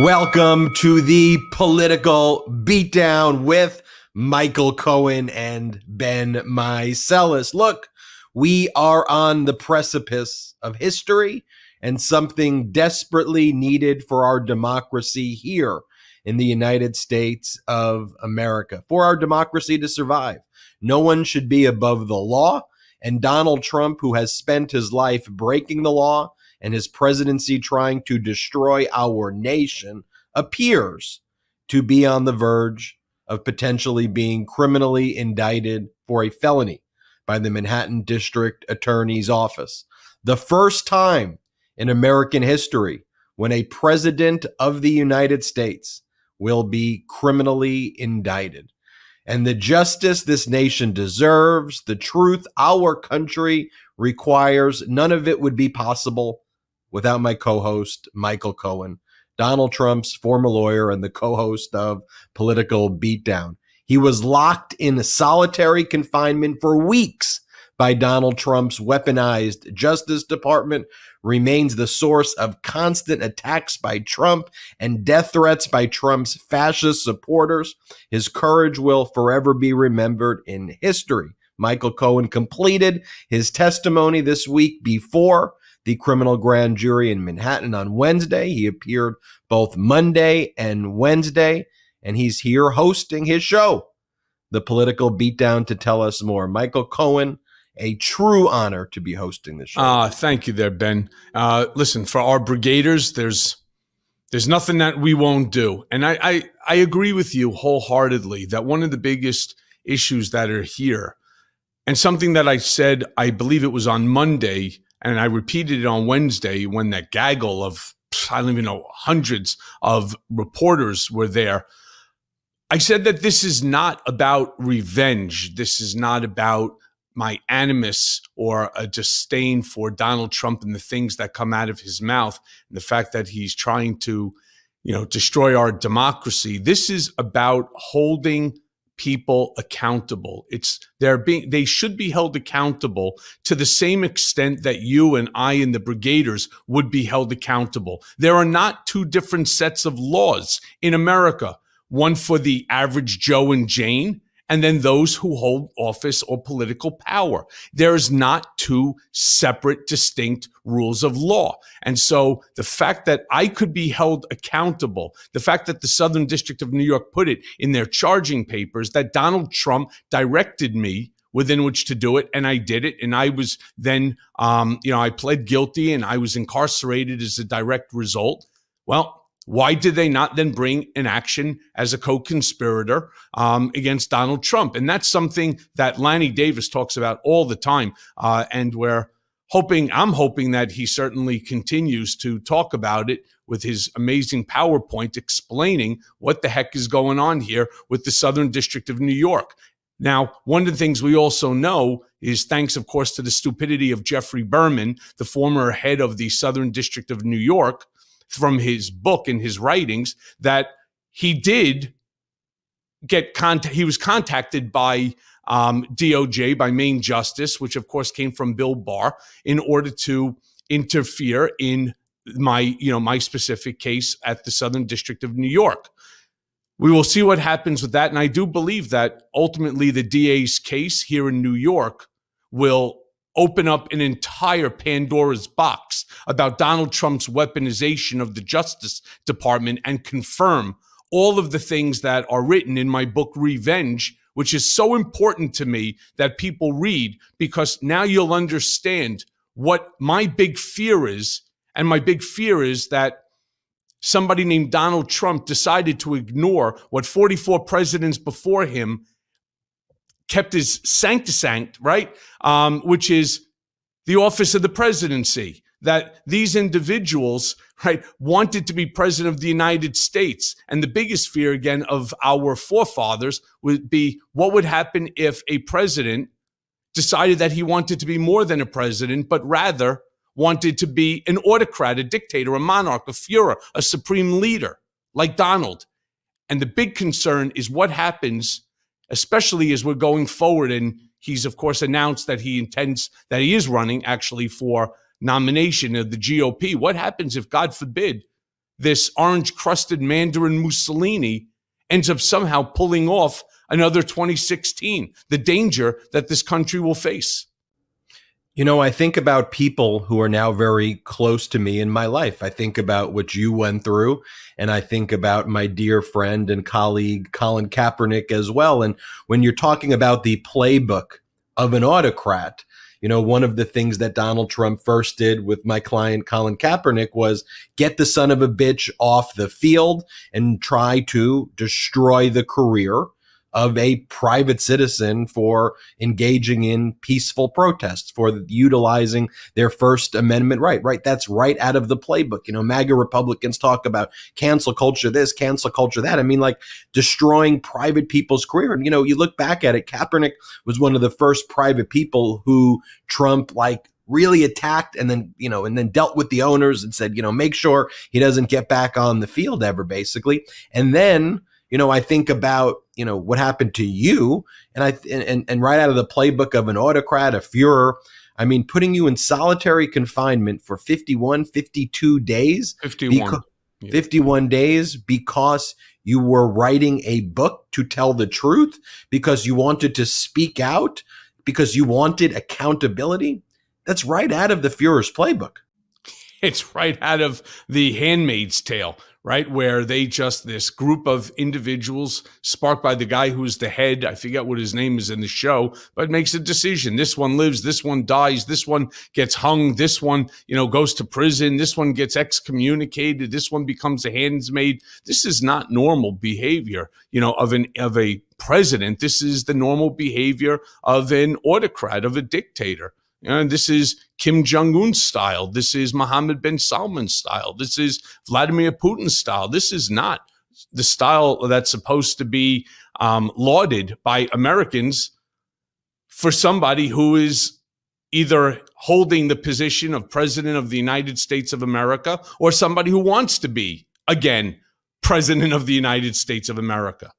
Welcome to the Political Beatdown with Michael Cohen and Ben Meiselas. Look, we are on the precipice of history and something desperately needed for our democracy here in the United States of America. For our democracy to survive, no one should be above the law. And Donald Trump, who has spent his life breaking the law and his presidency trying to destroy our nation, appears to be on the verge of potentially being criminally indicted for a felony by the Manhattan District Attorney's Office. The first time in American history when a president of the United States will be criminally indicted. And the justice this nation deserves, the truth our country requires, none of it would be possible without my co-host, Michael Cohen, Donald Trump's former lawyer and the co-host of Political Beatdown. He was locked in solitary confinement for weeks by Donald Trump's weaponized Justice Department, remains the source of constant attacks by Trump and death threats by Trump's fascist supporters. His courage will forever be remembered in history. Michael Cohen completed his testimony this week before the criminal grand jury in Manhattan on Wednesday. He appeared both Monday and Wednesday, and he's here hosting his show, The Political Beatdown, to tell us more. Michael Cohen, a true honor to be hosting the show. Thank you there, Ben. Listen, for our brigaders, there's nothing that we won't do. And I agree with you wholeheartedly that one of the biggest issues that are here, and something that I said, I believe it was on Monday, and I repeated it on Wednesday when that gaggle of, I don't even know, hundreds of reporters were there. I said that this is not about revenge. This is not about my animus or a disdain for Donald Trump and the things that come out of his mouth, and the fact that he's trying to, destroy our democracy. This is about holding people accountable. They should be held accountable to the same extent that you and I and the brigaders would be held accountable. There are not two different sets of laws in America, one for the average Joe and Jane, and then those who hold office or political power. There's not two separate, distinct rules of law. And so the fact that I could be held accountable, the fact that the Southern District of New York put it in their charging papers, that Donald Trump directed me within which to do it, and I did it, and I was then, I pled guilty, and I was incarcerated as a direct result. Well, why did they not then bring an action as a co-conspirator against Donald Trump? And that's something that Lanny Davis talks about all the time. And I'm hoping that he certainly continues to talk about it with his amazing PowerPoint explaining what the heck is going on here with the Southern District of New York. Now, one of the things we also know is, thanks, of course, to the stupidity of Jeffrey Berman, the former head of the Southern District of New York, from his book and his writings, that he did he was contacted by DOJ, by Main Justice, which of course came from Bill Barr, in order to interfere in my specific case at the Southern District of New York. We will see what happens with that. And I do believe that ultimately the DA's case here in New York will open up an entire Pandora's box about Donald Trump's weaponization of the Justice Department and confirm all of the things that are written in my book, Revenge, which is so important to me that people read, because now you'll understand what my big fear is. And my big fear is that somebody named Donald Trump decided to ignore what 44 presidents before him kept as sanctisanct, right? Which is the office of the presidency, that these individuals, right, wanted to be president of the United States. And the biggest fear, again, of our forefathers would be what would happen if a president decided that he wanted to be more than a president, but rather wanted to be an autocrat, a dictator, a monarch, a Führer, a supreme leader like Donald. And the big concern is what happens, especially as we're going forward. And he's, of course, announced that he is running actually for nomination of the GOP. What happens if, God forbid, this orange-crusted Mandarin Mussolini ends up somehow pulling off another 2016, the danger that this country will face. I think about people who are now very close to me in my life. I think about what you went through, and I think about my dear friend and colleague, Colin Kaepernick, as well. And when you're talking about the playbook of an autocrat, one of the things that Donald Trump first did with my client, Colin Kaepernick, was get the son of a bitch off the field and try to destroy the career of a private citizen for engaging in peaceful protests, for utilizing their First Amendment right. That's right out of the playbook. MAGA Republicans talk about cancel culture this, cancel culture that. I mean, like destroying private people's career. And, you look back at it, Kaepernick was one of the first private people who Trump really attacked and then dealt with the owners and said, make sure he doesn't get back on the field ever, basically. And then, I think about, what happened to you and right out of the playbook of an autocrat, a Führer, I mean, putting you in solitary confinement for 52 days, 51, 51 days because you were writing a book to tell the truth, because you wanted to speak out, because you wanted accountability. That's right out of the Führer's playbook. It's right out of The Handmaid's Tale, right? Where this group of individuals sparked by the guy who's the head, I forget what his name is in the show, but makes a decision. This one lives, this one dies, this one gets hung, this one, goes to prison, this one gets excommunicated, this one becomes a handsmaid. This is not normal behavior, of a president. This is the normal behavior of an autocrat, of a dictator. And this is Kim Jong-un style. This is Mohammed bin Salman style. This is Vladimir Putin style. This is not the style that's supposed to be lauded by Americans for somebody who is either holding the position of President of the United States of America or somebody who wants to be, again, President of the United States of America.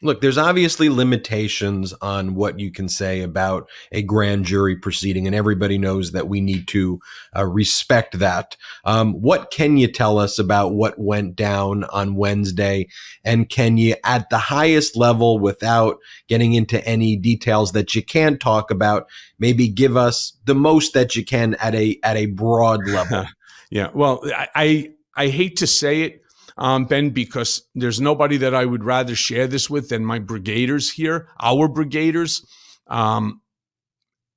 Look, there's obviously limitations on what you can say about a grand jury proceeding, and everybody knows that we need to respect that. What can you tell us about what went down on Wednesday? And can you, at the highest level, without getting into any details that you can't talk about, maybe give us the most that you can at a broad level? Yeah, well, I hate to say it, Ben, because there's nobody that I would rather share this with than my brigaders here, our brigaders.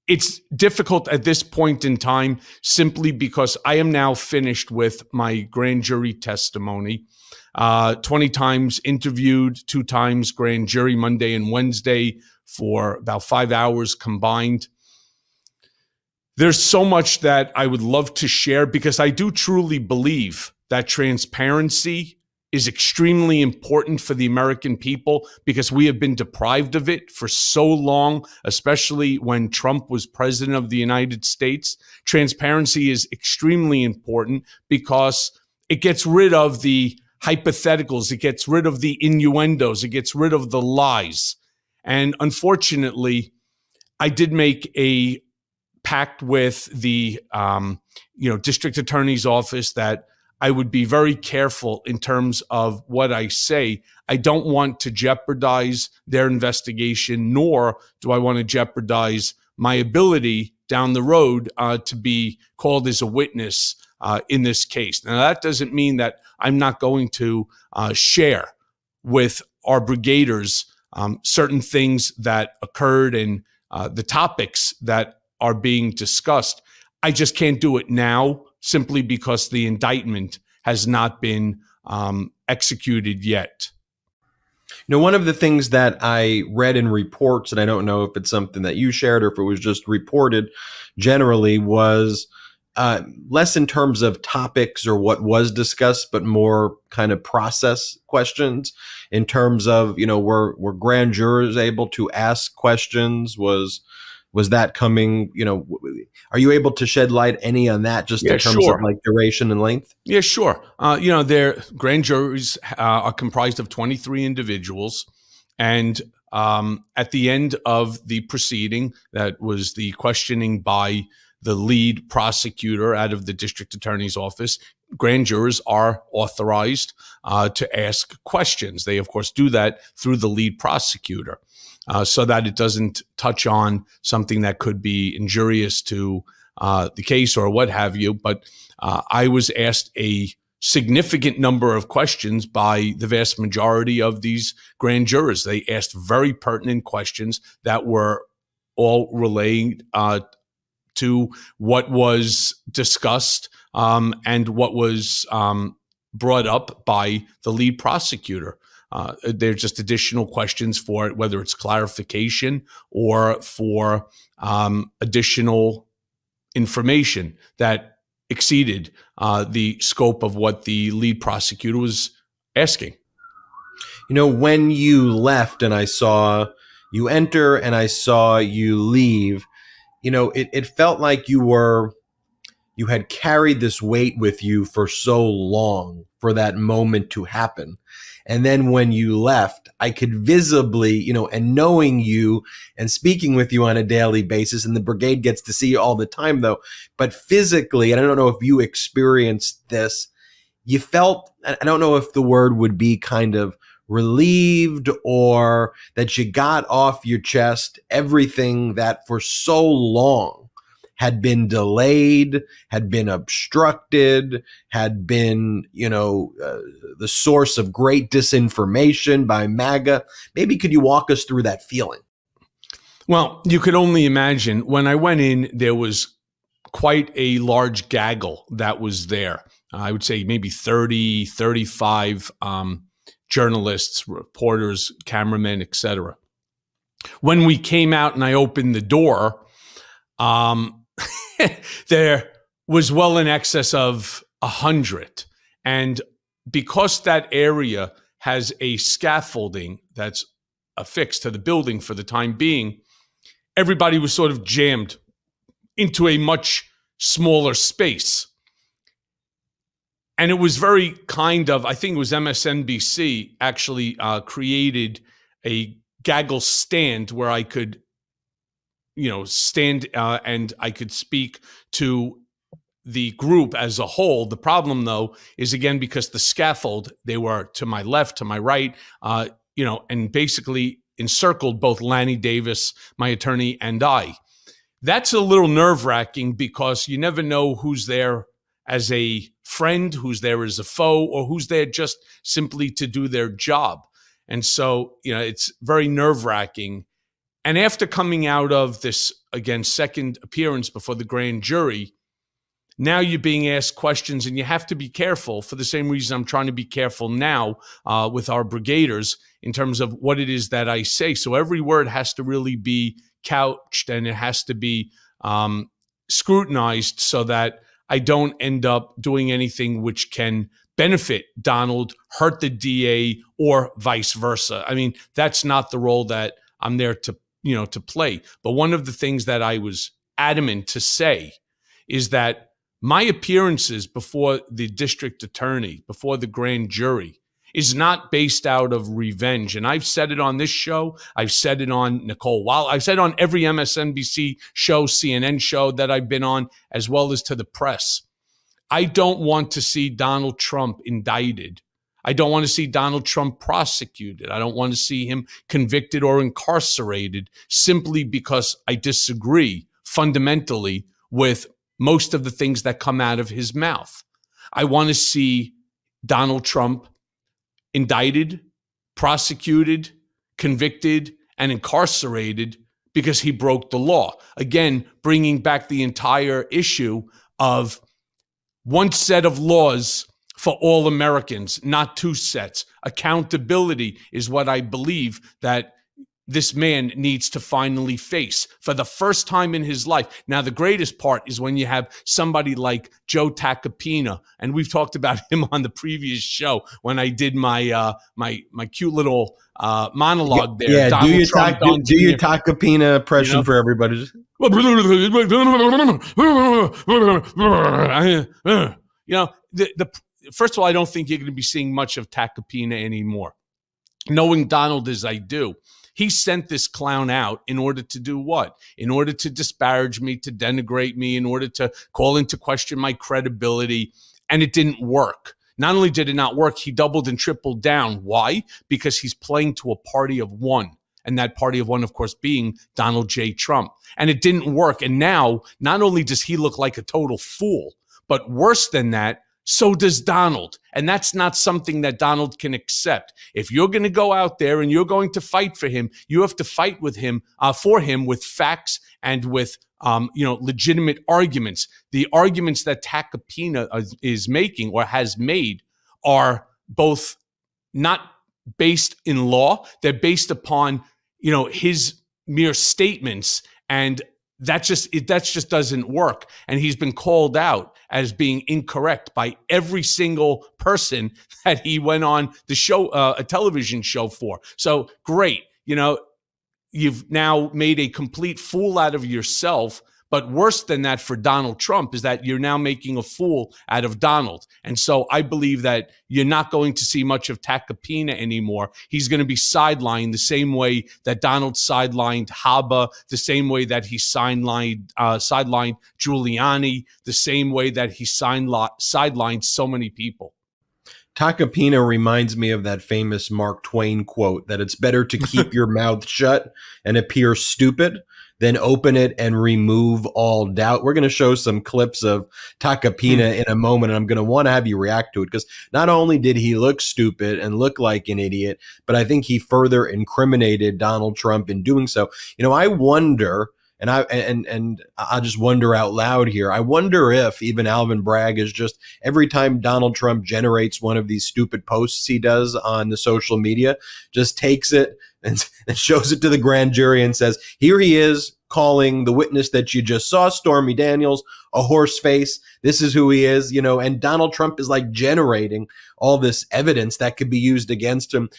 It's difficult at this point in time simply because I am now finished with my grand jury testimony. 20 times interviewed, 2 times grand jury, Monday and Wednesday, for about 5 hours combined. There's so much that I would love to share because I do truly believe that transparency is extremely important for the American people because we have been deprived of it for so long, especially when Trump was president of the United States. Transparency is extremely important because it gets rid of the hypotheticals, it gets rid of the innuendos, it gets rid of the lies. And unfortunately, I did make a pact with the district attorney's office that I would be very careful in terms of what I say. I don't want to jeopardize their investigation, nor do I want to jeopardize my ability down the road to be called as a witness in this case. Now, that doesn't mean that I'm not going to share with our brigaders certain things that occurred and the topics that are being discussed. I just can't do it now, simply because the indictment has not been executed yet. One of the things that I read in reports, and I don't know if it's something that you shared or if it was just reported generally, was less in terms of topics or what was discussed, but more kind of process questions in terms of, were grand jurors able to ask questions? Was that coming, are you able to shed light any on that just in terms of like duration and length? Yeah, sure. Their grand juries are comprised of 23 individuals. And at the end of the proceeding, that was the questioning by the lead prosecutor out of the district attorney's office, grand jurors are authorized to ask questions. They, of course, do that through the lead prosecutor so that it doesn't touch on something that could be injurious to the case or what have you. But I was asked a significant number of questions by the vast majority of these grand jurors. They asked very pertinent questions that were all relating to what was discussed and what was brought up by the lead prosecutor. They're just additional questions for it, whether it's clarification or for additional information that exceeded the scope of what the lead prosecutor was asking. When you left and I saw you enter and I saw you leave, it felt like you had carried this weight with you for so long for that moment to happen. And then when you left, I could visibly, and knowing you and speaking with you on a daily basis, and the brigade gets to see you all the time though, but physically, and I don't know if you experienced this, you felt, I don't know if the word would be kind of relieved or that you got off your chest everything that for so long had been delayed, had been obstructed, had been, the source of great disinformation by MAGA. Maybe could you walk us through that feeling? Well, you could only imagine when I went in, there was quite a large gaggle that was there. I would say maybe 30, 35 journalists, reporters, cameramen, etc. When we came out and I opened the door, there was well in excess of 100. And because that area has a scaffolding that's affixed to the building for the time being, everybody was sort of jammed into a much smaller space. And it was very kind of, I think it was MSNBC actually created a gaggle stand where I could stand and I could speak to the group as a whole. The problem, though, is again, because the scaffold, they were to my left, to my right, and basically encircled both Lanny Davis, my attorney, and I. That's a little nerve-wracking because you never know who's there as a friend, who's there as a foe, or who's there just simply to do their job. And so, it's very nerve-wracking. And after coming out of this, again, second appearance before the grand jury, now you're being asked questions and you have to be careful for the same reason I'm trying to be careful now with our brigaders in terms of what it is that I say. So every word has to really be couched and it has to be scrutinized so that I don't end up doing anything which can benefit Donald, hurt the DA, or vice versa. I mean, that's not the role that I'm there to play. But one of the things that I was adamant to say is that my appearances before the district attorney, before the grand jury, is not based out of revenge. And I've said it on this show. I've said it on Nicole Wilde. I've said it on every MSNBC show, CNN show that I've been on, as well as to the press. I don't want to see Donald Trump indicted. I don't want to see Donald Trump prosecuted. I don't want to see him convicted or incarcerated simply because I disagree fundamentally with most of the things that come out of his mouth. I want to see Donald Trump indicted, prosecuted, convicted, and incarcerated because he broke the law. Again, bringing back the entire issue of one set of laws for all Americans, not two sets. Accountability is what I believe that this man needs to finally face for the first time in his life. Now, the greatest part is when you have somebody like Joe Takapina, and we've talked about him on the previous show when I did my my cute little monologue there. Yeah, Donald do your Trump, Takapina impression for everybody. First of all, I don't think you're going to be seeing much of Takapina anymore. Knowing Donald as I do, he sent this clown out in order to do what? In order to disparage me, to denigrate me, in order to call into question my credibility. and it didn't work. Not only did it not work, he doubled and tripled down. Why? Because he's playing to a party of one. And that party of one, of course, being Donald J. Trump. And it didn't work. And now, not only does he look like a total fool, but worse than that, so does Donald. And that's not something that Donald can accept. If you're going to go out there and you're going to fight for him, you have to fight with him, for him with facts and with legitimate arguments. The arguments that Takapina is making or has made are both not based in law. They're based upon, his mere statements, and that just doesn't work. And he's been called out as being incorrect by every single person that he went on the show, a television show for. So great, you've now made a complete fool out of yourself. But worse than that for Donald Trump is that you're now making a fool out of Donald. And so I believe that you're not going to see much of Takapina anymore. He's going to be sidelined the same way that Donald sidelined Haba, the same way that he sidelined Giuliani, the same way that he sidelined so many people. Takapina reminds me of that famous Mark Twain quote that it's better to keep your mouth shut and appear stupid than open it and remove all doubt. We're going to show some clips of Takapina in a moment, and I'm going to want to have you react to it, because not only did he look stupid and look like an idiot, but I think he further incriminated Donald Trump in doing so. I wonder, and I'll just wonder out loud here, I wonder if even Alvin Bragg is just, every time Donald Trump generates one of these stupid posts he does on the social media, just takes it and shows it to the grand jury and says, here he is calling the witness that you just saw, Stormy Daniels, a horse face. This is who he is, and Donald Trump is like generating all this evidence that could be used against him.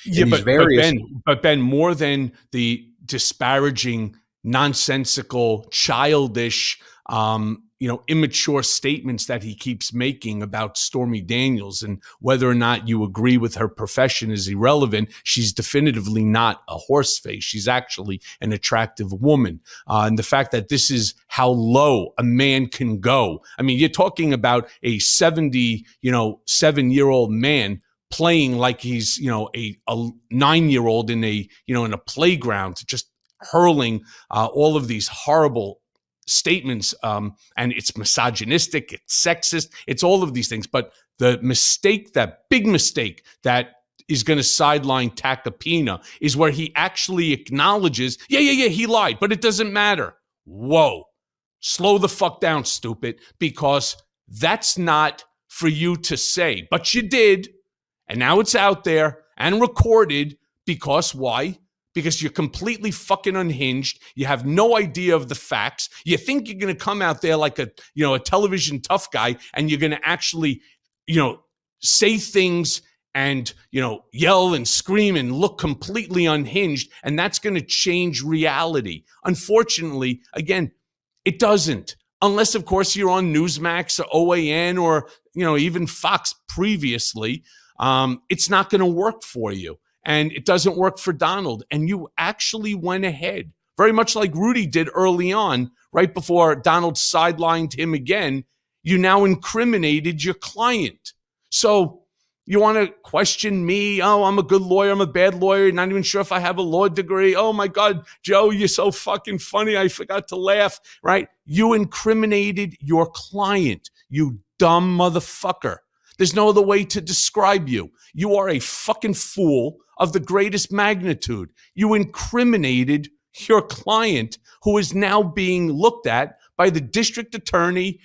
But Ben, more than the disparaging, nonsensical, childish, immature statements that he keeps making about Stormy Daniels, and whether or not you agree with her profession is irrelevant. She's definitively not a horse face. She's actually an attractive woman. And the fact that this is how low a man can go. I mean, you're talking about a 7-year-old man playing like he's, a 9-year-old in a playground, just hurling all of these horrible statements, and it's misogynistic, it's sexist, it's all of these things. But the mistake, that big mistake that is going to sideline Takapina, is where he actually acknowledges, he lied, but it doesn't matter. Whoa, slow the fuck down, stupid, because that's not for you to say, but you did, and now it's out there and recorded. Because why? Because you're completely fucking unhinged. You have no idea of the facts. You think you're going to come out there like a television tough guy, and you're going to actually, say things and, yell and scream and look completely unhinged. And that's going to change reality. Unfortunately, again, it doesn't. Unless, of course, you're on Newsmax or OAN or, even Fox previously. It's not going to work for you. And it doesn't work for Donald. And you actually went ahead, very much like Rudy did early on, right before Donald sidelined him again. You now incriminated your client. So you want to question me? Oh, I'm a good lawyer. I'm a bad lawyer. Not even sure if I have a law degree. Oh my God, Joe, you're so fucking funny. I forgot to laugh, right? You incriminated your client, you dumb motherfucker. There's no other way to describe you. You are a fucking fool of the greatest magnitude. You incriminated your client, who is now being looked at by the district attorney,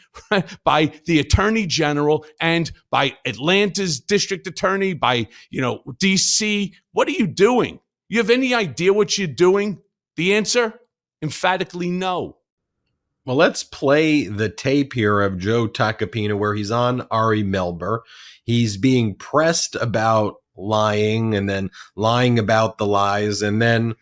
by the attorney general, and by Atlanta's district attorney, by, DC. What are you doing? You have any idea what you're doing? The answer? Emphatically no. Well, let's play the tape here of Joe Takapina where he's on Ari Melber. He's being pressed about lying and then lying about the lies. And then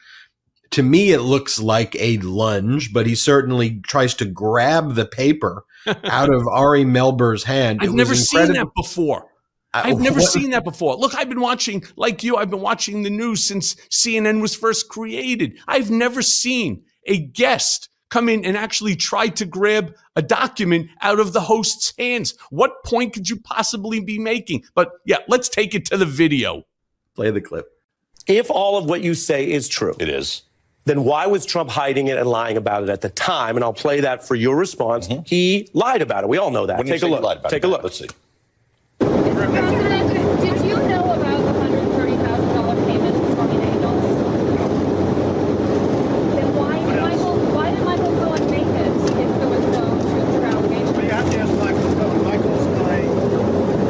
to me, it looks like a lunge, but he certainly tries to grab the paper out of Ari Melber's hand. I've never seen that before. I've never seen that before. Look, I've been watching, like you, I've been watching the news since CNN was first created. I've never seen a guest come in and actually try to grab a document out of the host's hands? What point could you possibly be making? But yeah, let's take it to the video. Play the clip. If all of what you say is true, It is. then why was Trump hiding it and lying about it at the time? And I'll play that for your response. He lied about it. We all know that. When you Take say a you look. lied about Take it, a look. Let's see. President, did you know about the $130,000 payment to Stormy Daniels? Then why did Michael Cohen make it if there was no truth or allegation? You have to ask Michael Cohen. Michael's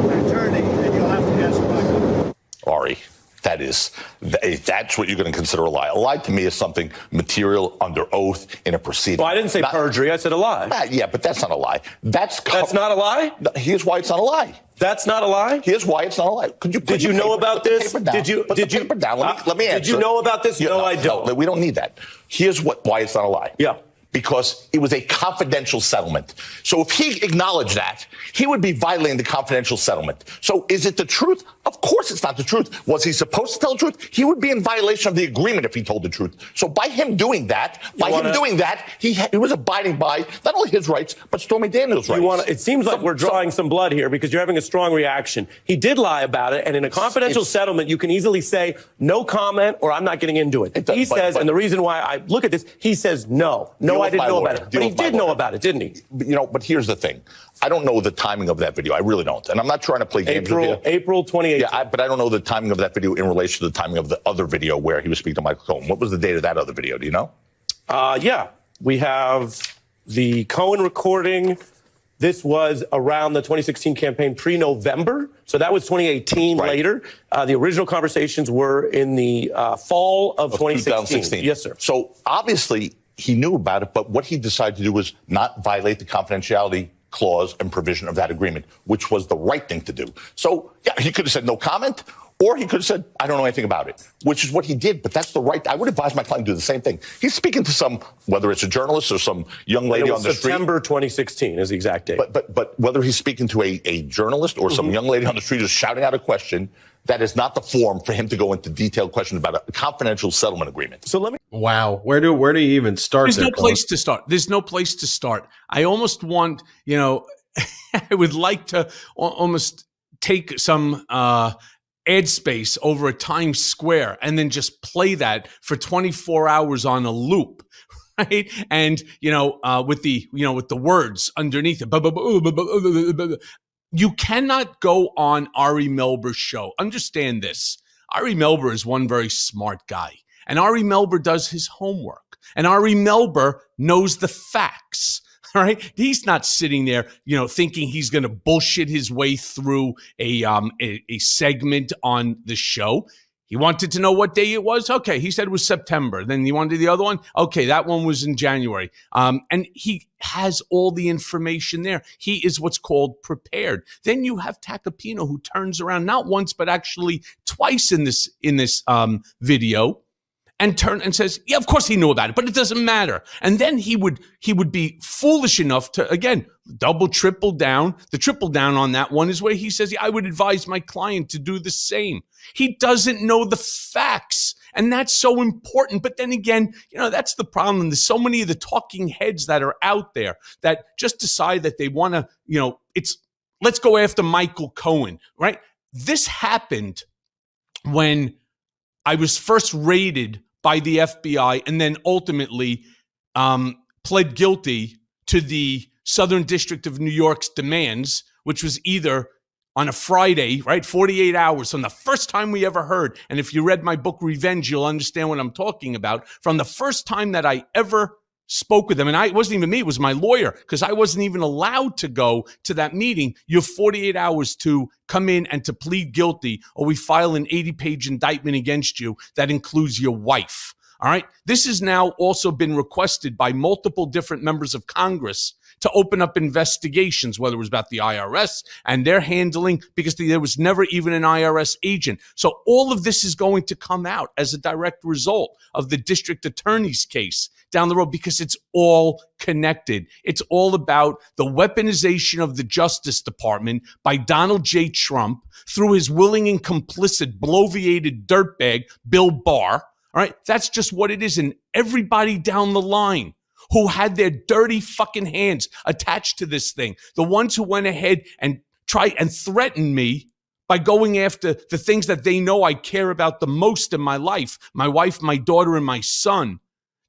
my attorney, and you'll have to ask Michael. Ari, that's what you're going to consider a lie. A lie to me is something material under oath in a proceeding. Well, I didn't say perjury. I said a lie. Yeah, but that's not a lie. That's not a lie? Here's why it's not a lie. That's not a lie? Here's why it's not a lie. Did you know about this? Let me answer. Did you know about this? No, I don't. No, we don't need that. Here's why it's not a lie. Yeah. Because it was a confidential settlement. So if he acknowledged that, he would be violating the confidential settlement. So is it the truth? Of course it's not the truth. Was he supposed to tell the truth? He would be in violation of the agreement if he told the truth. So by him doing that, he was abiding by not only his rights, but Stormy Daniels' rights. It seems like we're drawing some blood here because you're having a strong reaction. He did lie about it, and in a confidential settlement, you can easily say, no comment, or I'm not getting into it. He says, and the reason why I look at this, he says, no, I didn't know about it. But he did know about it, didn't he? But here's the thing. I don't know the timing of that video. I really don't. And I'm not trying to play games with you. April 2018. Yeah, but I don't know the timing of that video in relation to the timing of the other video where he was speaking to Michael Cohen. What was the date of that other video? Do you know? Yeah. We have the Cohen recording. This was around the 2016 campaign pre-November. So that was 2018 later. The original conversations were in the fall of 2016. Yes, sir. So obviously he knew about it, but what he decided to do was not violate the confidentiality clause and provision of that agreement, which was the right thing to do. So, yeah, he could have said no comment, or he could have said, I don't know anything about it, which is what he did. But that's the right. I would advise my client to do the same thing. He's speaking to some, whether it's a journalist or some young lady on the street. September 2016 is the exact date. But whether he's speaking to a journalist or some young lady on the street who's shouting out a question, that is not the form for him to go into detailed questions about a confidential settlement agreement. So let me. Wow. Where do you even start? There's no place to start. There's no place to start. I almost want, I would like to almost take some ad space over at Times Square and then just play that for 24 hours on a loop. Right. And, with the words underneath it. You cannot go on Ari Melber's show. Understand this. Ari Melber is one very smart guy. And Ari Melber does his homework. And Ari Melber knows the facts. All right. He's not sitting there, thinking he's going to bullshit his way through a segment on the show. He wanted to know what day it was. Okay, he said it was September. Then he wanted the other one. Okay, that one was in January. And he has all the information there. He is what's called prepared. Then you have Takapina, who turns around not once but actually twice in this video and says, yeah, of course he knew about it, but it doesn't matter. And then he would be foolish enough to, again, triple down. The triple down on that one is where he says, yeah, I would advise my client to do the same. He doesn't know the facts. And that's so important. But then again, that's the problem. There's so many of the talking heads that are out there that just decide that they want to, let's go after Michael Cohen, right? This happened when I was first raided by the FBI and then ultimately pled guilty to the Southern District of New York's demands, which was either on a Friday, right, 48 hours from the first time we ever heard. And if you read my book, Revenge, you'll understand what I'm talking about. From the first time that I ever spoke with them, and it wasn't even me, it was my lawyer, because I wasn't even allowed to go to that meeting. You have 48 hours to come in and to plead guilty, or we file an 80-page indictment against you that includes your wife. All right. This has now also been requested by multiple different members of Congress to open up investigations, whether it was about the IRS and their handling, because there was never even an IRS agent. So all of this is going to come out as a direct result of the district attorney's case down the road, because it's all connected. It's all about the weaponization of the Justice Department by Donald J. Trump through his willing and complicit bloviated dirtbag, Bill Barr. All right, that's just what it is. And everybody down the line who had their dirty fucking hands attached to this thing, the ones who went ahead and tried and threatened me by going after the things that they know I care about the most in my life, my wife, my daughter, and my son.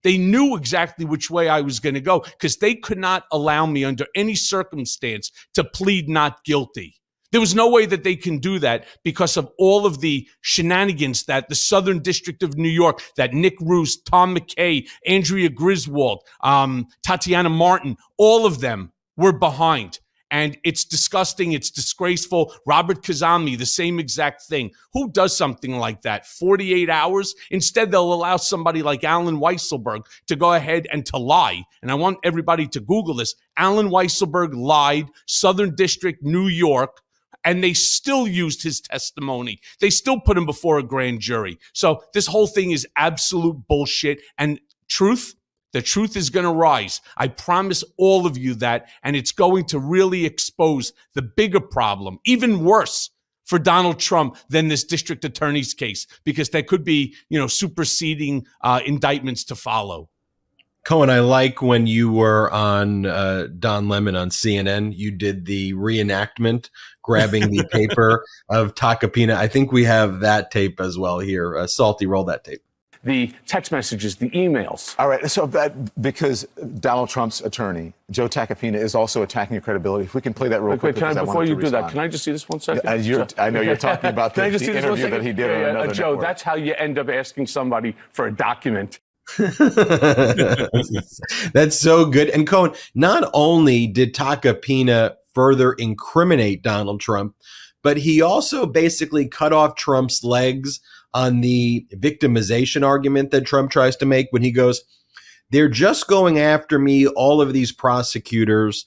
They knew exactly which way I was going to go because they could not allow me under any circumstance to plead not guilty. There was no way that they can do that because of all of the shenanigans that the Southern District of New York, that Nick Roos, Tom McKay, Andrea Griswold, Tatiana Martin, all of them were behind. And it's disgusting. It's disgraceful. Robert Kazami, the same exact thing. Who does something like that? 48 hours? Instead, they'll allow somebody like Alan Weisselberg to go ahead and to lie. And I want everybody to Google this. Alan Weisselberg lied, Southern District, New York, and they still used his testimony. They still put him before a grand jury. So this whole thing is absolute bullshit. And the truth is going to rise. I promise all of you that, and it's going to really expose the bigger problem, even worse for Donald Trump than this district attorney's case, because there could be, superseding indictments to follow. Cohen, I like when you were on Don Lemon on CNN, you did the reenactment, grabbing the paper of Takapina. I think we have that tape as well here. Salty, roll that tape. The text messages, the emails. All right, so because Donald Trump's attorney, Joe Takapina, is also attacking your credibility. If we can play that real quick. Before you do that, can I just see this 1 second? I know you're talking about the interview that he did on another Joe, network. that's how you end up asking somebody for a document. That's so good. And Cohen, not only did Takapina further incriminate Donald Trump, but he also basically cut off Trump's legs on the victimization argument that Trump tries to make when he goes, they're just going after me, all of these prosecutors,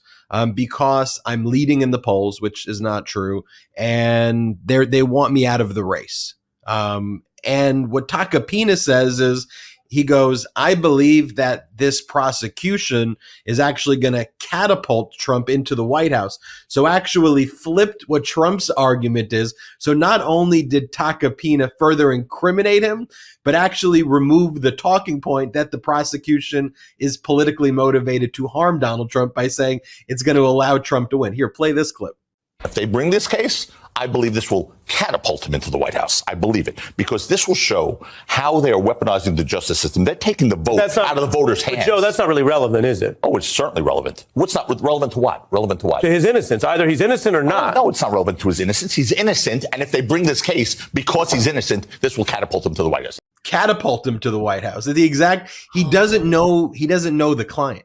because I'm leading in the polls, which is not true, and they want me out of the race. And what Takapina says is, he goes, I believe that this prosecution is actually going to catapult Trump into the White House. So actually flipped what Trump's argument is. So not only did Takapina further incriminate him, but actually remove the talking point that the prosecution is politically motivated to harm Donald Trump by saying it's going to allow Trump to win. Here, play this clip. If they bring this case, I believe this will catapult him into the White House. I believe it, because this will show how they are weaponizing the justice system. They're taking the vote out of the voters' hands. Joe, that's not really relevant, is it? Oh, it's certainly relevant. What's not relevant to what? Relevant to what? To his innocence. Either he's innocent or not. No, it's not relevant to his innocence. He's innocent, and if they bring this case because he's innocent, this will catapult him to the White House. Catapult him to the White House. He doesn't know the client.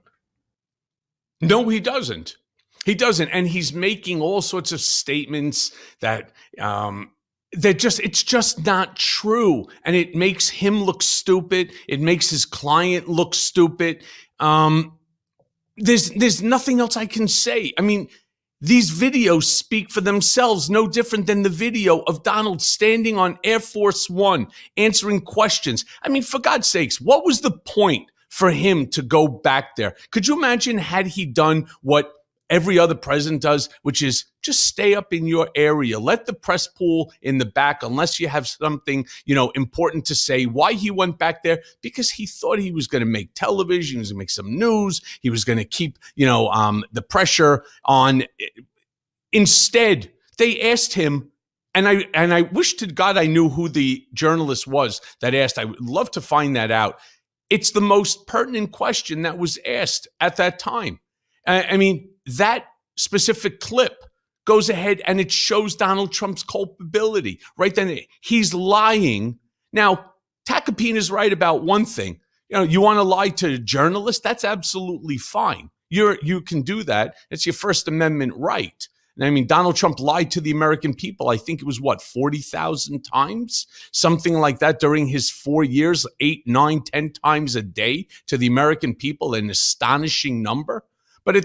No, he doesn't. He doesn't. And he's making all sorts of statements that it's just not true. And it makes him look stupid. It makes his client look stupid. There's nothing else I can say. I mean, these videos speak for themselves, no different than the video of Donald standing on Air Force One, answering questions. I mean, for God's sakes, what was the point for him to go back there? Could you imagine had he done what every other president does, which is just stay up in your area. Let the press pool in the back, unless you have something, important to say. Why he went back there? Because he thought he was going to make television, he was going to make some news, he was going to keep, the pressure on. Instead, they asked him, and I wish to God I knew who the journalist was that asked. I would love to find that out. It's the most pertinent question that was asked at that time. I mean, that specific clip goes ahead and it shows Donald Trump's culpability. Right then, he's lying. Now, Takapina is right about one thing. You want to lie to journalists? That's absolutely fine. You can do that. It's your First Amendment right. And I mean, Donald Trump lied to the American people. I think it was 40,000 times, something like that during his 4 years, 8, 9, 10 times a day to the American people, an astonishing number. But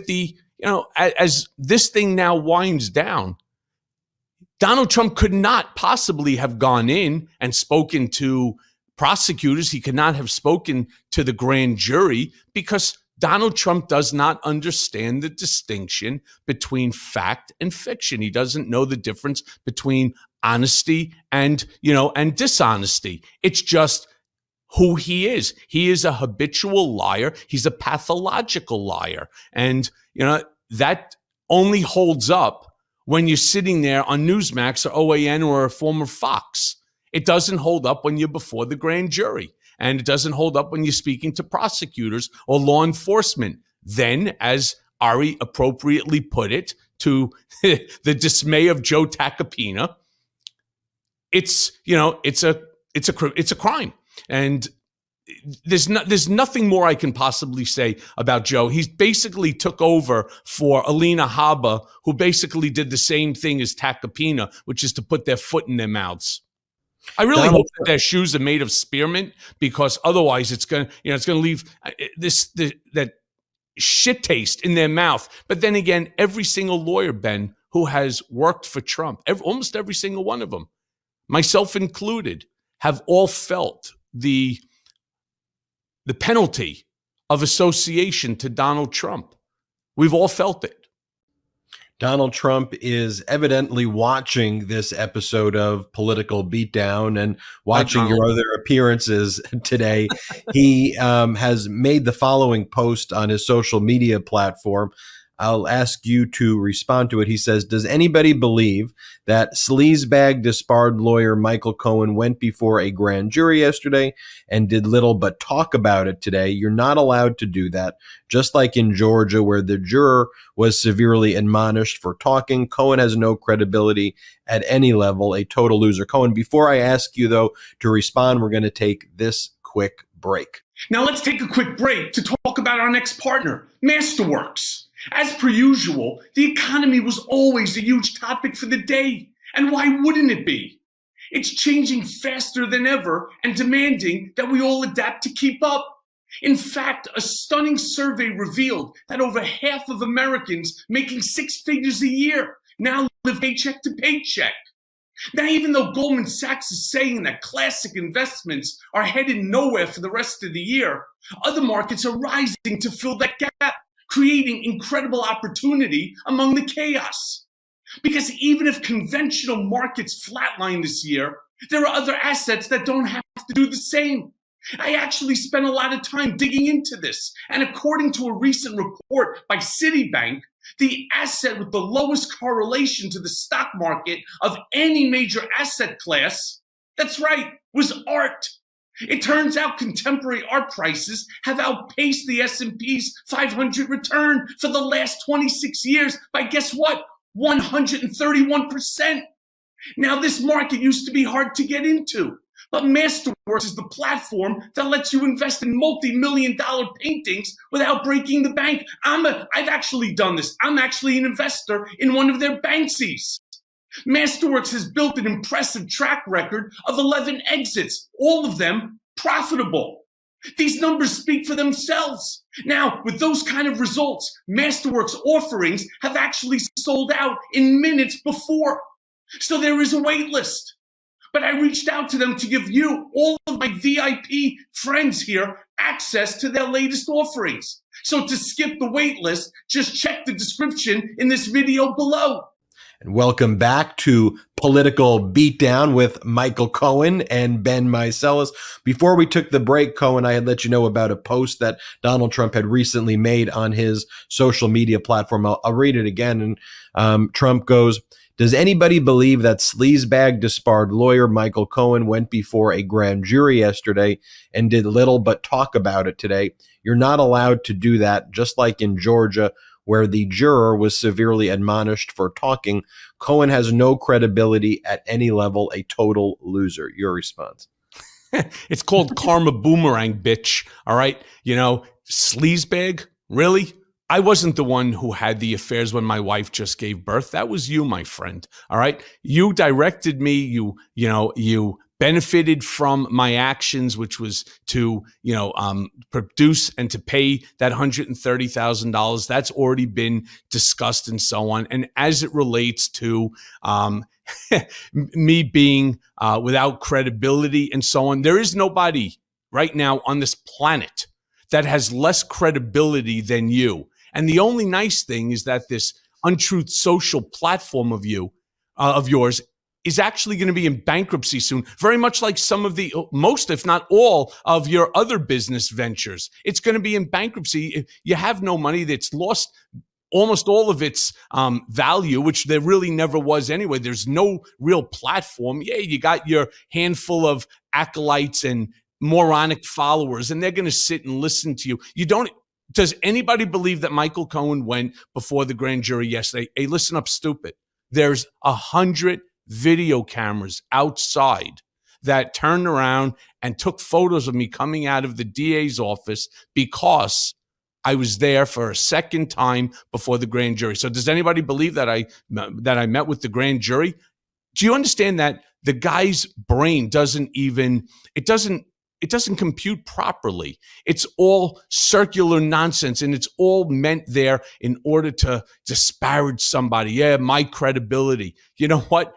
as this thing now winds down, Donald Trump could not possibly have gone in and spoken to prosecutors. He could not have spoken to the grand jury because Donald Trump does not understand the distinction between fact and fiction. He doesn't know the difference between honesty and dishonesty. It's just who he is. He is a habitual liar. He's a pathological liar. And, that only holds up when you're sitting there on Newsmax or OAN or a former Fox. It doesn't hold up when you're before the grand jury. And it doesn't hold up when you're speaking to prosecutors or law enforcement. Then, as Ari appropriately put it, to the dismay of Joe Takapina, it's a crime. And there's nothing more I can possibly say about Joe. He's basically took over for Alina Habba, who basically did the same thing as Takapina, which is to put their foot in their mouths. I really hope that their shoes are made of spearmint, because otherwise it's going to leave that shit taste in their mouth. But then again, every single lawyer, Ben, who has worked for Trump, almost every single one of them, myself included, have all felt the penalty of association to Donald Trump. We've all felt it. Donald Trump is evidently watching this episode of Political Beatdown and watching your other appearances today. He has made the following post on his social media platform. I'll ask you to respond to it. He says, does anybody believe that sleazebag disbarred lawyer Michael Cohen went before a grand jury yesterday and did little but talk about it today? You're not allowed to do that. Just like in Georgia, where the juror was severely admonished for talking, Cohen has no credibility at any level, a total loser. Cohen, before I ask you, though, to respond, we're going to take this quick break. Now let's take a quick break to talk about our next partner, Masterworks. As per usual, the economy was always a huge topic for the day. And why wouldn't it be? It's changing faster than ever and demanding that we all adapt to keep up. In fact, a stunning survey revealed that over half of Americans making six figures a year now live paycheck to paycheck. Now, even though Goldman Sachs is saying that classic investments are headed nowhere for the rest of the year, other markets are rising to fill that gap, creating incredible opportunity among the chaos. Because even if conventional markets flatline this year, there are other assets that don't have to do the same. I actually spent a lot of time digging into this, and according to a recent report by Citibank, the asset with the lowest correlation to the stock market of any major asset class, that's right, was art. It turns out contemporary art prices have outpaced the S&P's 500 return for the last 26 years by, guess what, 131%. Now, this market used to be hard to get into, but Masterworks is the platform that lets you invest in multi-million-dollar paintings without breaking the bank. I've actually done this. I'm actually an investor in one of their Banksys. Masterworks has built an impressive track record of 11 exits, all of them profitable. These numbers speak for themselves. Now, with those kind of results, Masterworks offerings have actually sold out in minutes before. So there is a wait list. But I reached out to them to give you, all of my VIP friends here, access to their latest offerings. So to skip the wait list, just check the description in this video below. And welcome back to Political Beatdown with Michael Cohen and Ben Meiselas. Before we took the break, Cohen, I had let you know about a post that Donald Trump had recently made on his social media platform. I'll read it again. And Trump goes, does anybody believe that sleazebag disbarred lawyer Michael Cohen went before a grand jury yesterday and did little but talk about it today? You're not allowed to do that, just like in Georgia, where the juror was severely admonished for talking. Cohen has no credibility at any level, a total loser. Your response? It's called karma boomerang, bitch. All right. Sleazebag? Really? I wasn't the one who had the affairs when my wife just gave birth. That was you, my friend. All right. You directed me. You benefited from my actions, which was to, produce and to pay that $130,000. That's already been discussed and so on. And as it relates to me being without credibility and so on, there is nobody right now on this planet that has less credibility than you. And the only nice thing is that this untruth social platform of yours is actually going to be in bankruptcy soon, very much like some of the most, if not all, of your other business ventures. It's going to be in bankruptcy. You have no money. That's lost almost all of its value, which there really never was anyway. There's no real platform. Yeah, you got your handful of acolytes and moronic followers, and they're going to sit and listen to you. Does anybody believe that Michael Cohen went before the grand jury yesterday? Hey, listen up, stupid. There's 100 video cameras outside that turned around and took photos of me coming out of the DA's office because I was there for a second time before the grand jury. So does anybody believe that I met with the grand jury? Do you understand that the guy's brain doesn't compute properly? It's all circular nonsense, and it's all meant there in order to disparage somebody. Yeah, my credibility. You know what?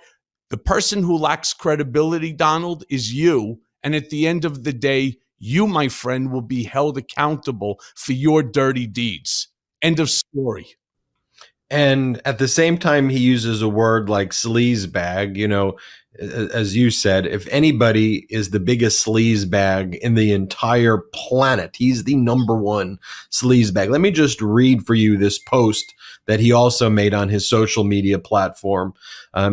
The person who lacks credibility, Donald, is you. And at the end of the day, you, my friend, will be held accountable for your dirty deeds. End of story. And at the same time, he uses a word like sleazebag. You know, as you said, if anybody is the biggest sleazebag in the entire planet, he's the number one sleazebag. Let me just read for you this post that he also made on his social media platform.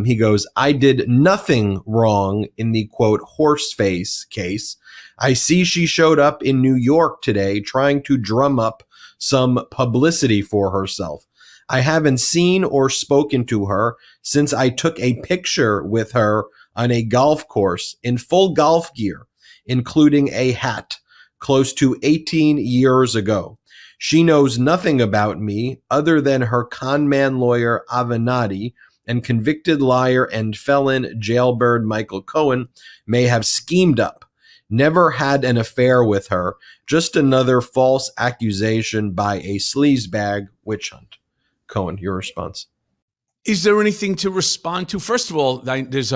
He goes, "I did nothing wrong in the, quote, horseface case. I see she showed up in New York today trying to drum up some publicity for herself. I haven't seen or spoken to her since I took a picture with her on a golf course in full golf gear, including a hat, close to 18 years ago. She knows nothing about me other than her conman lawyer Avenatti and convicted liar and felon jailbird Michael Cohen may have schemed up. Never had an affair with her, just another false accusation by a sleazebag witch hunt." Cohen, your response. Is there anything to respond to? First of all, there's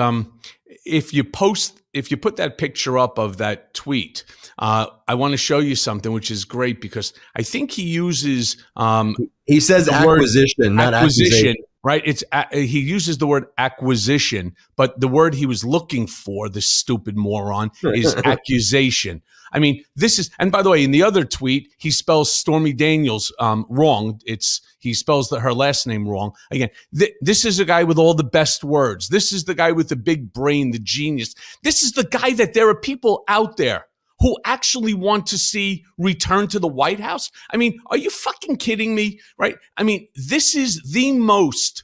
if you put that picture up of that tweet, I want to show you something which is great because I think he uses he says acquisition, not accusation. Right? He uses the word acquisition, but the word he was looking for, the stupid moron, is accusation. I mean, this is, and by the way, in the other tweet, he spells Stormy Daniels wrong. He spells her last name wrong. Again, this is a guy with all the best words. This is the guy with the big brain, the genius. This is the guy that there are people out there who actually want to see return to the White House. I mean, are you fucking kidding me? Right? I mean, this is the most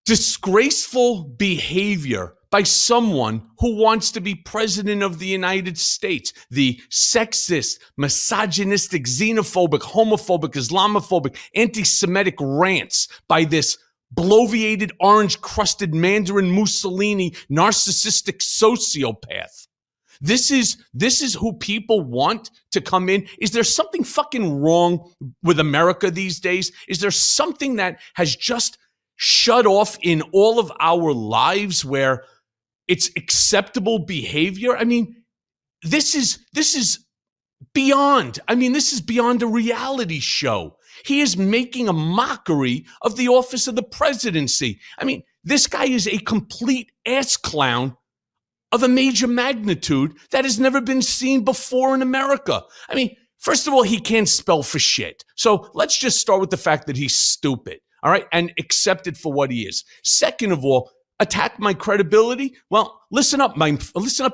disgraceful behavior by someone who wants to be president of the United States. The sexist, misogynistic, xenophobic, homophobic, Islamophobic, anti-Semitic rants by this bloviated, orange-crusted Mandarin Mussolini, narcissistic sociopath. This is who people want to come in. Is there something fucking wrong with America these days? Is there something that has just shut off in all of our lives where it's acceptable behavior? I mean, this is beyond. I mean, this is beyond a reality show. He is making a mockery of the office of the presidency. I mean, this guy is a complete ass clown of a major magnitude that has never been seen before in America. I mean, first of all, he can't spell for shit. So let's just start with the fact that he's stupid, all right, and accept it for what he is. Second of all, attack my credibility? Well, listen up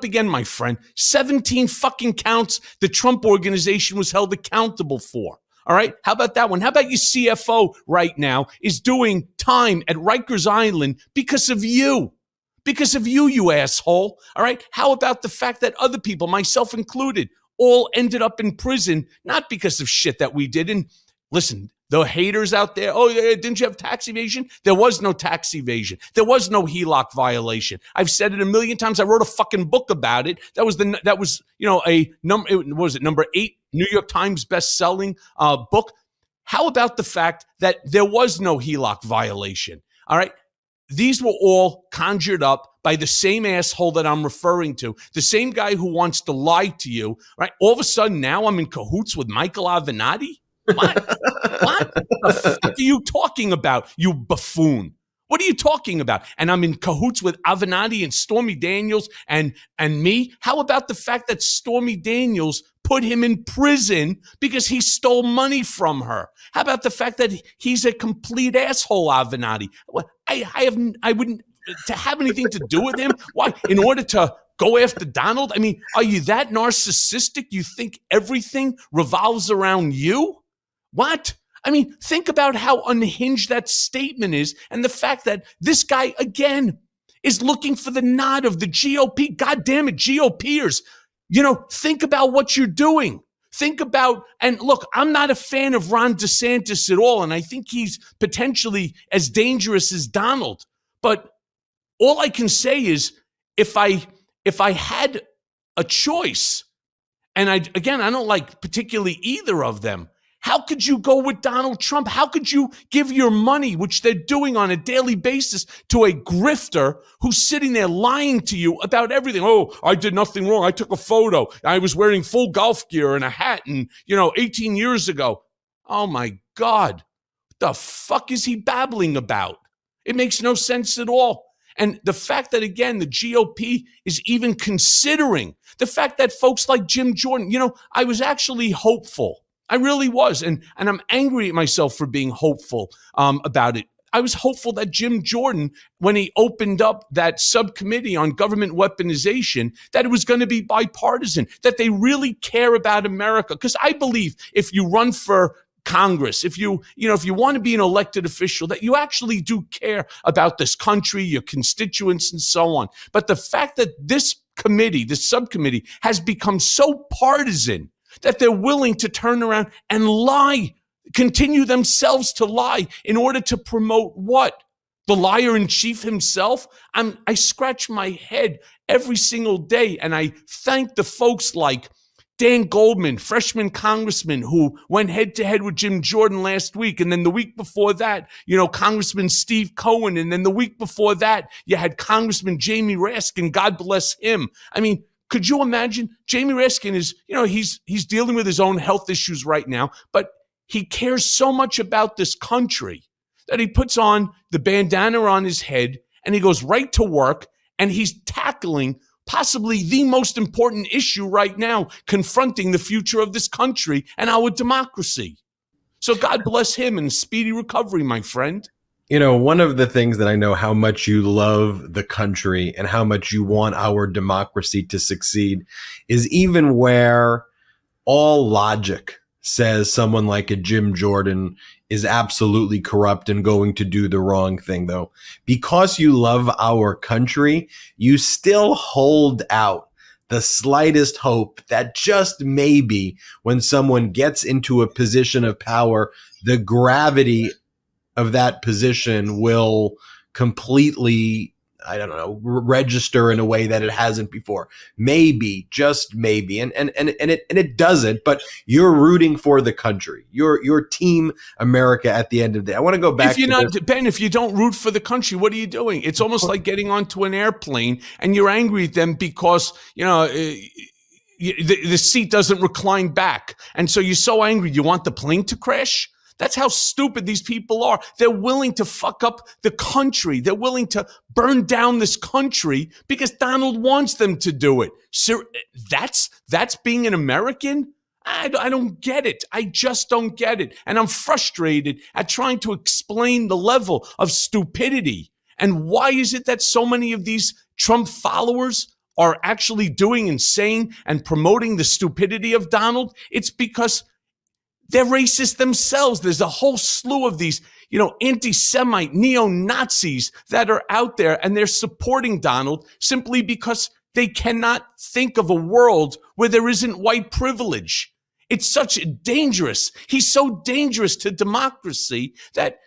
again, my friend. 17 fucking counts the Trump organization was held accountable for. All right, how about that one? How about your CFO right now is doing time at Rikers Island because of you? Because of you, you asshole. All right. How about the fact that other people, myself included, all ended up in prison, not because of shit that we did. And listen, the haters out there, oh, didn't you have tax evasion? There was no tax evasion. There was no HELOC violation. I've said it a million times. I wrote a fucking book about it. That was number 8 New York Times best-selling book. How about the fact that there was no HELOC violation? All right. These were all conjured up by the same asshole that I'm referring to, the same guy who wants to lie to you, right? All of a sudden, now I'm in cahoots with Michael Avenatti? What? What the fuck are you talking about, you buffoon? What are you talking about? And I'm in cahoots with Avenatti and Stormy Daniels and me. How about the fact that Stormy Daniels put him in prison because he stole money from her? How about the fact that he's a complete asshole, Avenatti? I wouldn't to have anything to do with him. Why? In order to go after Donald? I mean, are you that narcissistic? You think everything revolves around you? What? I mean, think about how unhinged that statement is, and the fact that this guy, again, is looking for the nod of the GOP. God damn it, GOPers. Think about what you're doing. Think about, and look, I'm not a fan of Ron DeSantis at all, and I think he's potentially as dangerous as Donald. But all I can say is, if I had a choice, and I don't like particularly either of them, how could you go with Donald Trump? How could you give your money, which they're doing on a daily basis, to a grifter who's sitting there lying to you about everything? Oh, I did nothing wrong. I took a photo. I was wearing full golf gear and a hat and, 18 years ago. Oh my God. What the fuck is he babbling about? It makes no sense at all. And the fact that, again, the GOP is even considering, the fact that folks like Jim Jordan, I was actually hopeful. I really was. And I'm angry at myself for being hopeful about it. I was hopeful that Jim Jordan, when he opened up that subcommittee on government weaponization, that it was going to be bipartisan, that they really care about America. Because I believe if you run for Congress, if you want to be an elected official, that you actually do care about this country, your constituents, and so on. But the fact that this subcommittee has become so partisan that they're willing to turn around and lie, continue themselves to lie in order to promote what? The liar in chief himself? I scratch my head every single day, and I thank the folks like Dan Goldman, freshman congressman, who went head to head with Jim Jordan last week. And then the week before that, Congressman Steve Cohen. And then the week before that, you had Congressman Jamie Raskin, God bless him. I mean, could you imagine? Jamie Raskin is, he's dealing with his own health issues right now, but he cares so much about this country that he puts on the bandana on his head and he goes right to work, and he's tackling possibly the most important issue right now, confronting the future of this country and our democracy. So God bless him and speedy recovery, my friend. One of the things that I know how much you love the country and how much you want our democracy to succeed is even where all logic says someone like a Jim Jordan is absolutely corrupt and going to do the wrong thing, though. Because you love our country, you still hold out the slightest hope that just maybe when someone gets into a position of power, the gravity of that position will completely, register in a way that it hasn't before. Maybe, just maybe. And it doesn't, but you're rooting for the country. You're team America at the end of the day. I want to go back Ben, if you don't root for the country, what are you doing? It's almost like getting onto an airplane and you're angry at them because, the seat doesn't recline back. And so you're so angry, you want the plane to crash? That's how stupid these people are. They're willing to fuck up the country. They're willing to burn down this country because Donald wants them to do it. So that's being an American? I don't get it. I just don't get it. And I'm frustrated at trying to explain the level of stupidity. And why is it that so many of these Trump followers are actually doing and saying and promoting the stupidity of Donald? It's because they're racist themselves. There's a whole slew of these, anti-Semite, neo-Nazis that are out there, and they're supporting Donald simply because they cannot think of a world where there isn't white privilege. It's such dangerous. He's so dangerous to democracy that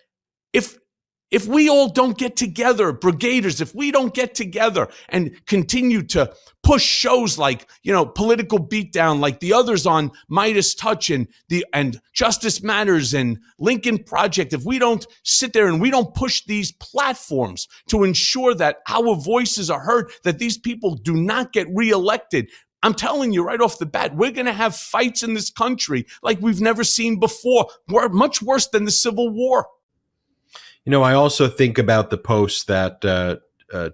if we all don't get together, brigaders, if we don't get together and continue to push shows like, Political Beatdown, like the others on MeidasTouch and Justice Matters and Lincoln Project, if we don't sit there and we don't push these platforms to ensure that our voices are heard, that these people do not get reelected, I'm telling you right off the bat, we're going to have fights in this country like we've never seen before, much worse than the Civil War. I also think about the post that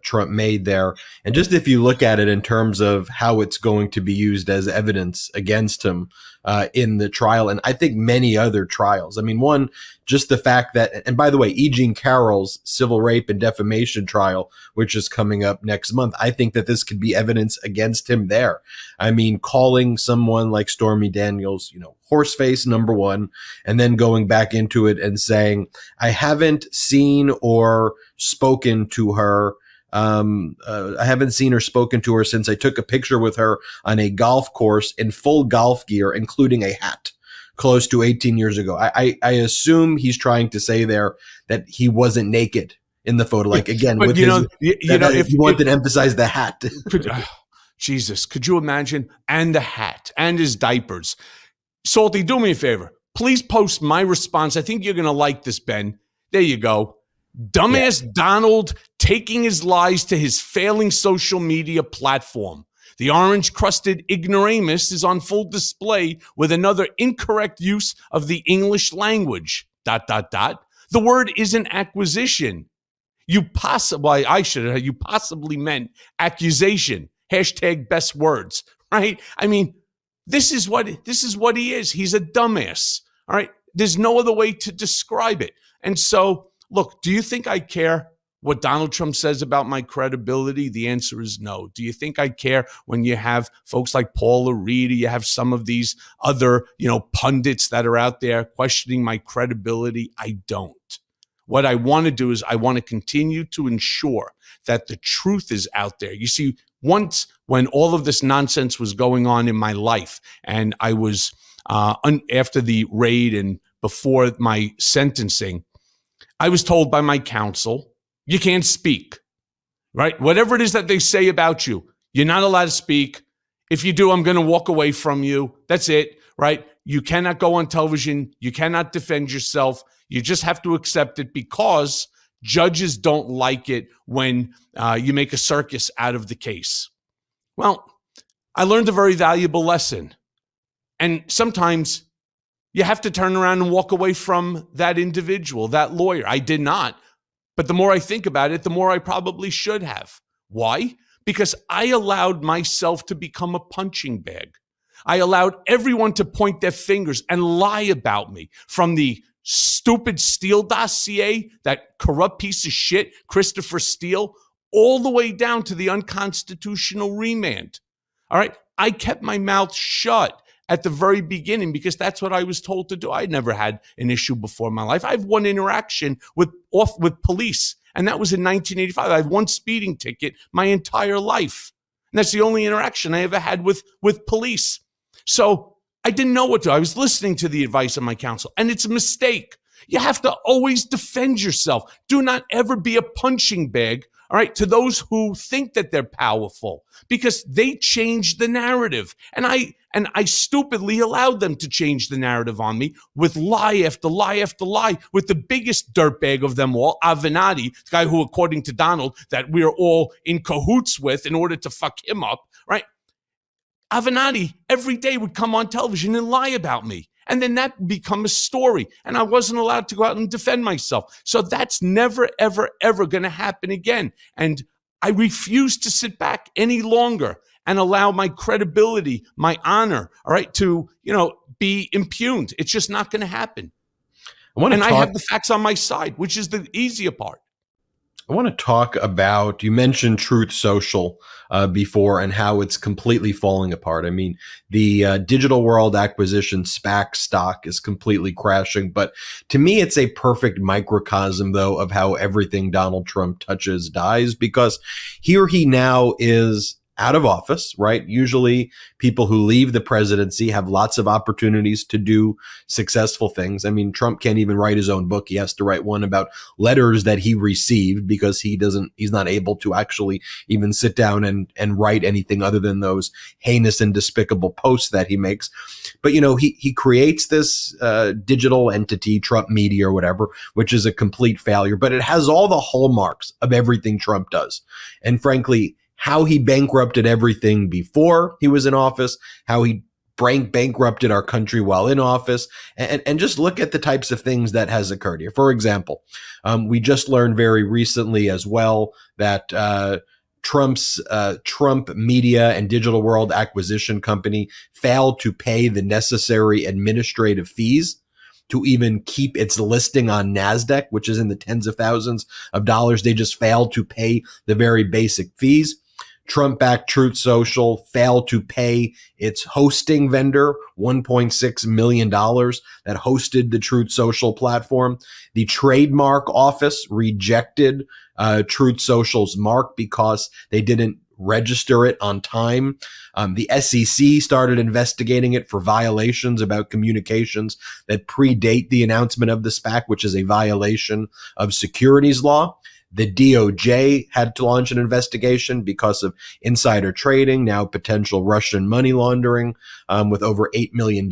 Trump made there. And just if you look at it in terms of how it's going to be used as evidence against him in the trial, and I think many other trials. I mean, one, just the fact that, and by the way, E. Jean Carroll's civil rape and defamation trial, which is coming up next month, I think that this could be evidence against him there. I mean, calling someone like Stormy Daniels, horseface, number one, and then going back into it and saying, I haven't seen or spoken to her. I haven't seen or spoken to her since I took a picture with her on a golf course in full golf gear, including a hat, close to 18 years ago. I assume he's trying to say there that he wasn't naked in the photo. Like, again, but with if you want to emphasize the hat. Jesus, could you imagine? And the hat and his diapers. Salty, do me a favor. Please post my response. I think you're going to like this, Ben. There you go. Dumbass Donald taking his lies to his failing social media platform. The orange-crusted ignoramus is on full display with another incorrect use of the English language. ... The word isn't acquisition. You possibly meant accusation. # best words, right? I mean, this is what he is. He's a dumbass. All right. There's no other way to describe it. And so, look, do you think I care what Donald Trump says about my credibility? The answer is no. Do you think I care when you have folks like Paula Reed, or you have some of these other, pundits that are out there questioning my credibility? I don't. What I want to do is I want to continue to ensure that the truth is out there. You see, once when all of this nonsense was going on in my life, and I was after the raid and before my sentencing, I was told by my counsel, you can't speak, right? Whatever it is that they say about you, you're not allowed to speak. If you do, I'm going to walk away from you. That's it, right? You cannot go on television. You cannot defend yourself. You just have to accept it because judges don't like it when you make a circus out of the case. Well, I learned a very valuable lesson. And sometimes you have to turn around and walk away from that individual, that lawyer. I did not. But the more I think about it, the more I probably should have. Why? Because I allowed myself to become a punching bag. I allowed everyone to point their fingers and lie about me, from the stupid Steele dossier, that corrupt piece of shit, Christopher Steele, all the way down to the unconstitutional remand. All right. I kept my mouth shut at the very beginning because that's what I was told to do. I never had an issue before in my life. I have one interaction with police, and that was in 1985. I have one speeding ticket my entire life. And that's the only interaction I ever had with police. So I didn't know what to do. I was listening to the advice of my counsel, and it's a mistake. You have to always defend yourself. Do not ever be a punching bag, all right, to those who think that they're powerful, because they change the narrative. And I stupidly allowed them to change the narrative on me with lie after lie after lie, with the biggest dirtbag of them all, Avenatti, the guy who, according to Donald, that we are all in cahoots with in order to fuck him up, right? Avenatti every day would come on television and lie about me. And then that would become a story. And I wasn't allowed to go out and defend myself. So that's never, ever, ever going to happen again. And I refuse to sit back any longer and allow my credibility, my honor, all right, to, be impugned. It's just not going to happen. I have the facts on my side, which is the easier part. I want to talk about, you mentioned Truth Social before and how it's completely falling apart. I mean, the Digital World acquisition SPAC stock is completely crashing. But to me, it's a perfect microcosm, though, of how everything Donald Trump touches dies, because here he now is out of office, right? Usually people who leave the presidency have lots of opportunities to do successful things. I mean, Trump can't even write his own book. He has to write one about letters that he received because he's not able to actually even sit down and write anything other than those heinous and despicable posts that he makes. But, he creates this digital entity, Trump Media or whatever, which is a complete failure, but it has all the hallmarks of everything Trump does. And frankly, how he bankrupted everything before he was in office, how he bankrupted our country while in office, and just look at the types of things that has occurred here. For example, we just learned very recently as well that Trump's Trump Media and Digital World Acquisition Company failed to pay the necessary administrative fees to even keep its listing on NASDAQ, which is in the tens of thousands of dollars. They just failed to pay the very basic fees. Trump-backed Truth Social failed to pay its hosting vendor $1.6 million that hosted the Truth Social platform. The trademark office rejected Truth Social's mark because they didn't register it on time. The SEC started investigating it for violations about communications that predate the announcement of the SPAC, which is a violation of securities law. The DOJ had to launch an investigation because of insider trading, now potential Russian money laundering, with over $8 million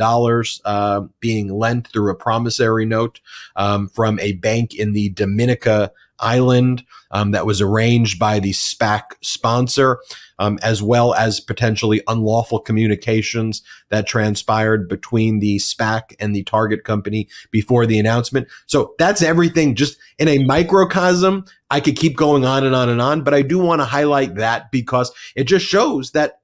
being lent through a promissory note from a bank in the Dominica Island that was arranged by the SPAC sponsor, as well as potentially unlawful communications that transpired between the SPAC and the target company before the announcement. So that's everything just in a microcosm. I could keep going on and on and on, but I do want to highlight that because it just shows that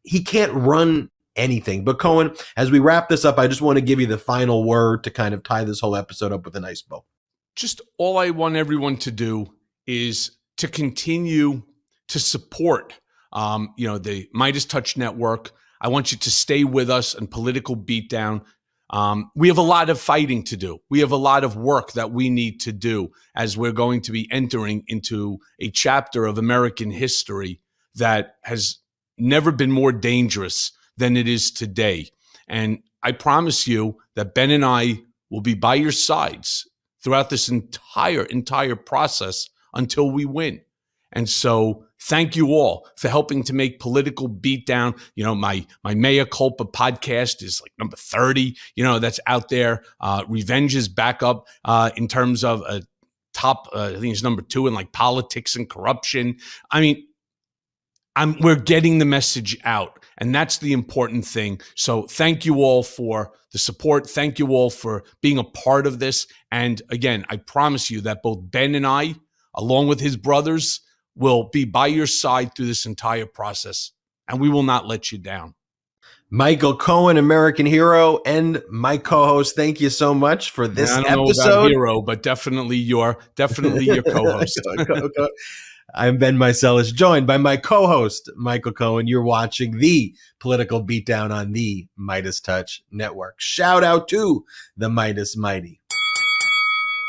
he can't run anything. But Cohen, as we wrap this up, I just want to give you the final word to kind of tie this whole episode up with a nice bow. Just all I want everyone to do is to continue to support, the MeidasTouch network. I want you to stay with us on Political Beatdown. We have a lot of fighting to do. We have a lot of work that we need to do as we're going to be entering into a chapter of American history that has never been more dangerous than it is today. And I promise you that Ben and I will be by your sides throughout this entire process until we win. And so thank you all for helping to make Political Beatdown. My Mea Culpa podcast is like number 30, that's out there. Revenge is back up in terms of a top, I think it's number 2 in like politics and corruption. I mean, we're getting the message out, and that's the important thing. So thank you all for the support. Thank you all for being a part of this. And again, I promise you that both Ben and I, along with his brothers, will be by your side through this entire process, and we will not let you down. Michael Cohen, American hero, and my co-host, thank you so much for this episode. I don't know about hero, but definitely your co-host. I'm Ben Meiselas, joined by my co-host, Michael Cohen. You're watching the Political Beatdown on the MeidasTouch Network. Shout out to the Meidas Mighty.